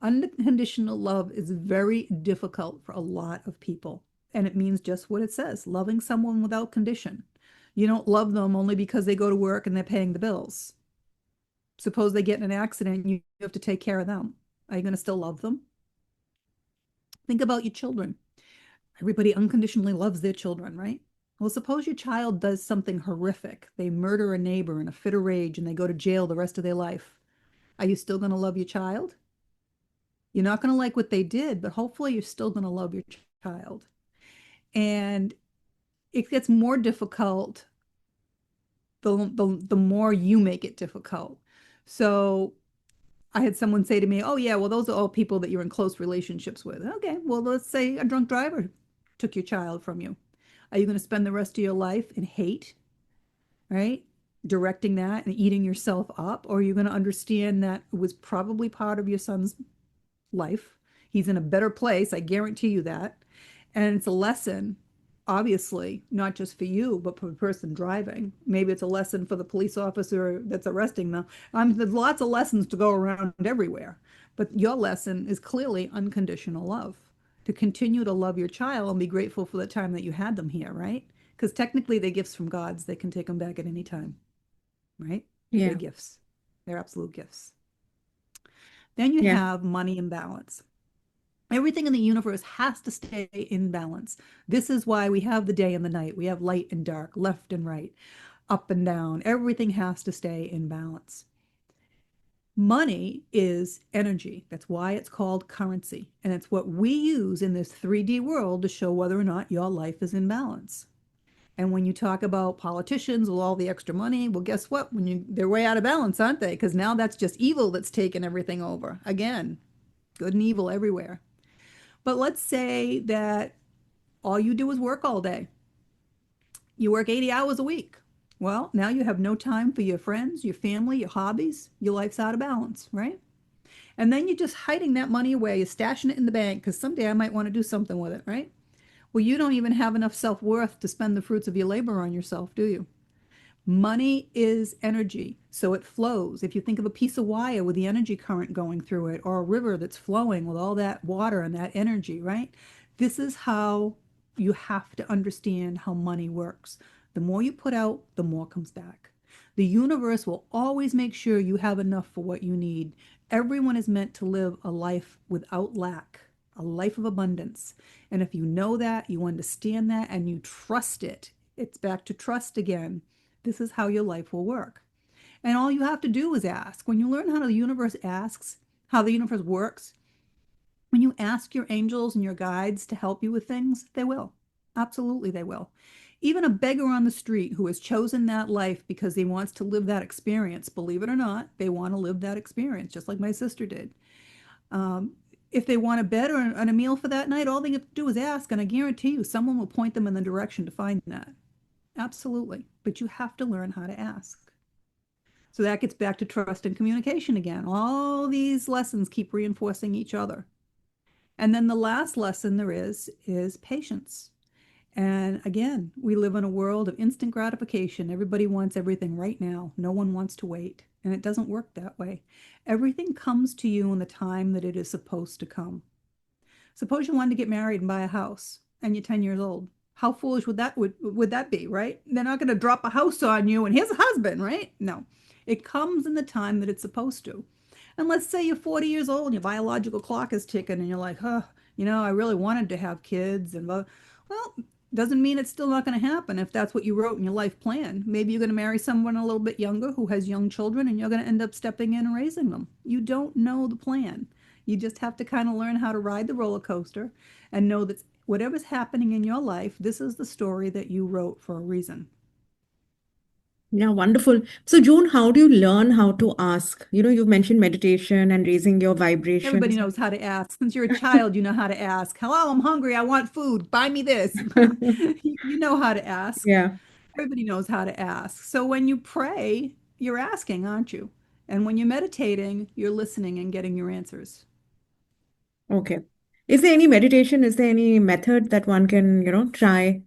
Unconditional love is very difficult for a lot of people. And it means just what it says, loving someone without condition. You don't love them only because they go to work and they're paying the bills. Suppose they get in an accident, you have to take care of them. Are you going to still love them? Think about your children. Everybody unconditionally loves their children, right? Well, suppose your child does something horrific. They murder a neighbor in a fit of rage and they go to jail the rest of their life. Are you still going to love your child? You're not going to like what they did, but hopefully you're still going to love your child. And it gets more difficult the more you make it difficult. So I had someone say to me, oh, yeah, well, those are all people that you're in close relationships with. Okay, well, let's say a drunk driver took your child from you. Are you going to spend the rest of your life in hate, right? directing that and eating yourself up, or are you going to understand that it was probably part of your son's life? He's in a better place, I guarantee you that. And it's a lesson, obviously, not just for you, but for the person driving. Maybe it's a lesson for the police officer that's arresting them. There's lots of lessons to go around everywhere. But your lesson is clearly unconditional love. To continue to love your child and be grateful for the time that you had them here, right? Because technically they're gifts from God's. They can take them back at any time, right? They're Yeah. gifts. They're absolute gifts. Then you Yeah. have money imbalance. Everything in the universe has to stay in balance. This is why we have the day and the night. We have light and dark, left and right, up and down. Everything has to stay in balance. Money is energy. That's why it's called currency. And it's what we use in this 3D world to show whether or not your life is in balance. And when you talk about politicians with all the extra money, well, guess what? They're way out of balance, aren't they? Because now that's just evil that's taken everything over. Again, good and evil everywhere. But let's say that all you do is work all day. You work 80 hours a week. Well, now you have no time for your friends, your family, your hobbies. Your life's out of balance, right? And then you're just hiding that money away. You're stashing it in the bank because someday I might want to do something with it, right? Well, you don't even have enough self-worth to spend the fruits of your labor on yourself, do you? Money is energy, so it flows. If you think of a piece of wire with the energy current going through it, or a river that's flowing with all that water and that energy, right? This is how you have to understand how money works. The more you put out, the more comes back. The universe will always make sure you have enough for what you need. Everyone is meant to live a life without lack, a life of abundance. And if you know that, you understand that, and you trust it, it's back to trust again. This is how your life will work. And all you have to do is ask. When you learn how the universe asks, how the universe works, when you ask your angels and your guides to help you with things, they will. Absolutely, they will. Even a beggar on the street who has chosen that life because he wants to live that experience, believe it or not, they want to live that experience, just like my sister did. Um, if they want a bed or a meal for that night, all they have to do is ask, and I guarantee you someone will point them in the direction to find that. Absolutely. But you have to learn how to ask. So that gets back to trust and communication again. All these lessons keep reinforcing each other. And then the last lesson there is patience. And again, we live in a world of instant gratification. Everybody wants everything right now. No one wants to wait. And it doesn't work that way. Everything comes to you in the time that it is supposed to come. Suppose you wanted to get married and buy a house and you're 10 years old. How foolish would that be, right? They're not going to drop a house on you and here's a husband, right? No. It comes in the time that it's supposed to. And let's say you're 40 years old and your biological clock is ticking and you're like, huh, I really wanted to have kids and well, doesn't mean it's still not going to happen if that's what you wrote in your life plan. Maybe you're going to marry someone a little bit younger who has young children and you're going to end up stepping in and raising them. You don't know the plan. You just have to kind of learn how to ride the roller coaster and know that whatever's happening in your life, this is the story that you wrote for a reason. Yeah, wonderful. So, June, how do you learn how to ask? You've mentioned meditation and raising your Everybody vibrations. knows how to ask. Since you're a child, you know how to ask. Hello, I'm hungry. I want food. Buy me this. You know how to ask. Yeah. Everybody knows how to ask. So when you pray, you're asking, aren't you? And when you're meditating, you're listening and getting your answers. Okay. Is there any meditation? Is there any method that one can, try?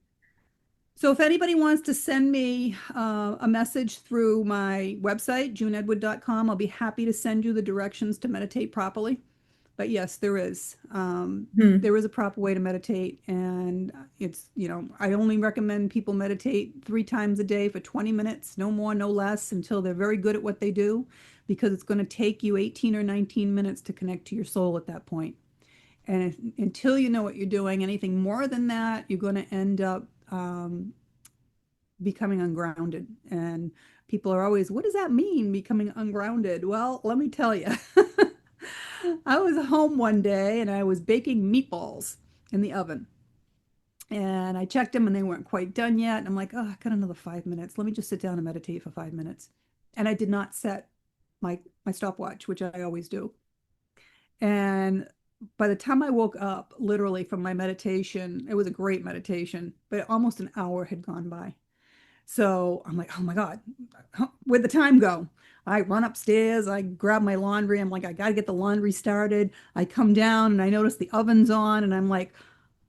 So if anybody wants to send me a message through my website, juneedwood.com, I'll be happy to send you the directions to meditate properly. But yes, there is. Hmm. There is a proper way to meditate, and I only recommend people meditate 3 times a day for 20 minutes, no more, no less, until they're very good at what they do, because it's going to take you 18 or 19 minutes to connect to your soul at that point. And until you know what you're doing, anything more than that, you're going to end up becoming ungrounded. And people are always, what does that mean, becoming ungrounded? Well, let me tell you. I was home one day and I was baking meatballs in the oven. And I checked them and they weren't quite done yet. And I'm like, oh, I got another 5 minutes. Let me just sit down and meditate for 5 minutes. And I did not set my stopwatch, which I always do. And by the time I woke up, literally from my meditation, it was a great meditation, but almost an hour had gone by. So I'm like, oh my God, where'd the time go? I run upstairs, I grab my laundry. I'm like, I got to get the laundry started. I come down and I notice the oven's on, and I'm like,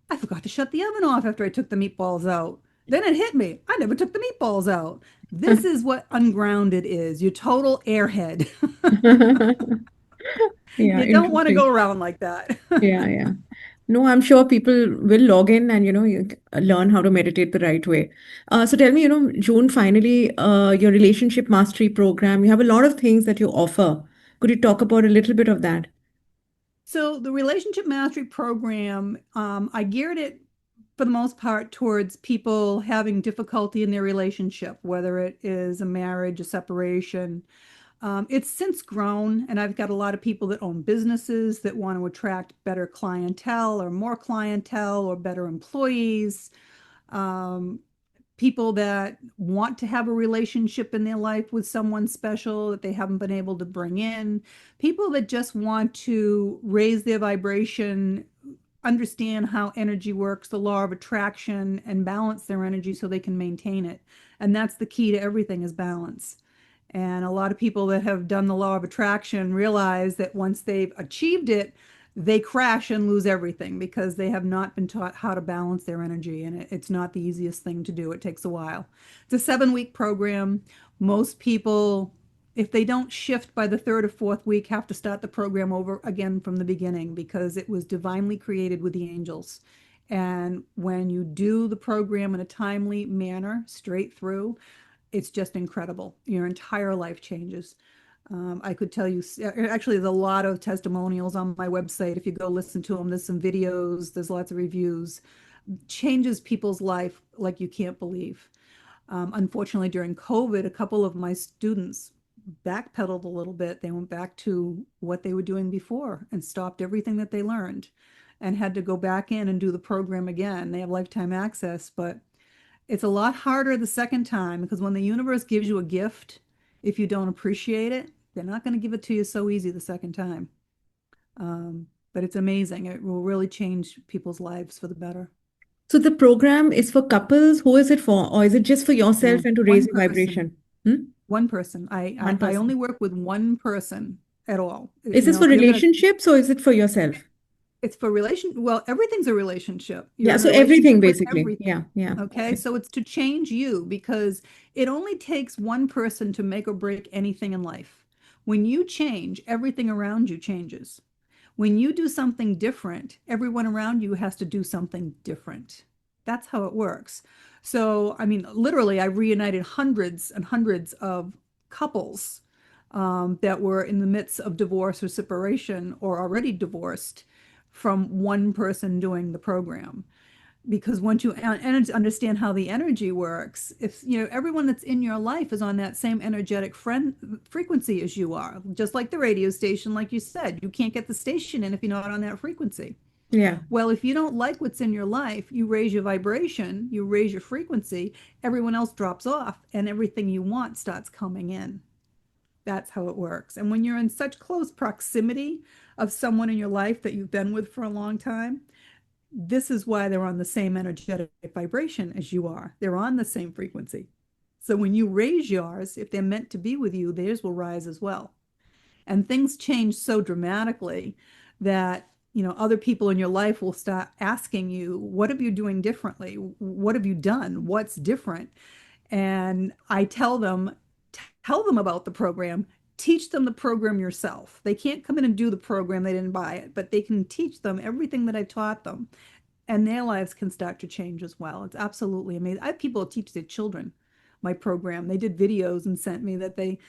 I forgot to shut the oven off after I took the meatballs out. Then it hit me. I never took the meatballs out. This is what ungrounded is. You're total airhead. Yeah, You don't want to go interesting. around like that. Yeah, yeah. No, I'm sure people will log in and learn how to meditate the right way. So tell me, June, finally, your relationship mastery program, you have a lot of things that you offer. Could you talk about a little bit of that? So the relationship mastery program, I geared it for the most part towards people having difficulty in their relationship, whether it is a marriage, a separation. It's since grown, and I've got a lot of people that own businesses that want to attract better clientele or more clientele or better employees. Um, People that want to have a relationship in their life with someone special that they haven't been able to bring in, people that just want to raise their vibration, understand how energy works, the law of attraction, and balance their energy so they can maintain it. And that's the key to everything is balance. And a lot of people that have done the law of attraction realize that once they've achieved it, they crash and lose everything because they have not been taught how to balance their energy. And it's not the easiest thing to do. It takes a while. It's a 7 week program. Most people, if they don't shift by the third or fourth week, have to start the program over again from the beginning because it was divinely created with the angels. And when you do the program in a timely manner, straight through, it's just incredible. Your entire life changes. I could tell you, actually, there's a lot of testimonials on my website. If you go listen to them, there's some videos, there's lots of reviews. Changes people's life like you can't believe. Unfortunately, during COVID, a couple of my students backpedaled a little bit. They went back to what they were doing before and stopped everything that they learned and had to go back in and do the program again. They have lifetime access, but it's a lot harder the second time because when the universe gives you a gift, if you don't appreciate it, they're not going to give it to you so easy the second time. But it's amazing. It will really change people's lives for the better. So the program is for couples. Who is it for? Or is it just for yourself No, and to raise one your person, vibration? Hmm? one person. One I only person. work with one person at all. Is this for If you're going to, relationships or is it for yourself? it's for well, everything's a relationship. You're Yeah, in a so everything relationship with basically. Yeah, everything. yeah. Okay, Okay. so it's to change you because it only takes one person to make or break anything in life. When you change, everything around you changes. When you do something different, everyone around you has to do something different. That's how it works. So, I mean, literally, I reunited hundreds and hundreds of couples that were in the midst of divorce or separation or already divorced from one person doing the program. Because once you understand how the energy works, if everyone that's in your life is on that same energetic frequency as you are, just like the radio station, like you said, you can't get the station in if you're not on that frequency. Yeah. Well, if you don't like what's in your life, you raise your vibration, you raise your frequency, everyone else drops off, and everything you want starts coming in. That's how it works. And when you're in such close proximity of someone in your life that you've been with for a long time, this is why they're on the same energetic vibration as you are. They're on the same frequency. So when you raise yours, if they're meant to be with you, theirs will rise as well. And things change so dramatically that other people in your life will start asking you, what are you doing differently? What have you done? What's different? And I tell them about the program, teach them the program yourself. They can't come in and do the program, they didn't buy it, but they can teach them everything that I taught them, and their lives can start to change as well. It's absolutely amazing. I have people teach their children my program. They did videos and sent me that they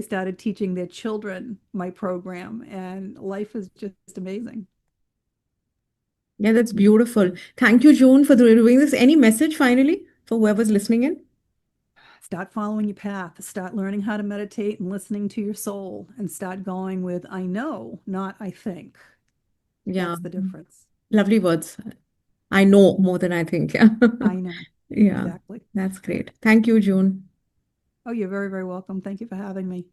started teaching their children my program, and life is just amazing. Yeah, that's beautiful. Thank you, June, for doing this. Any message finally for whoever's listening in? Start following your path. Start learning how to meditate and listening to your soul, and start going with I know, not I think. Yeah, That's the difference. lovely words. I know more than I think. I know. Yeah, Exactly. that's great. Thank you, June. Oh, you're very, very welcome. Thank you for having me.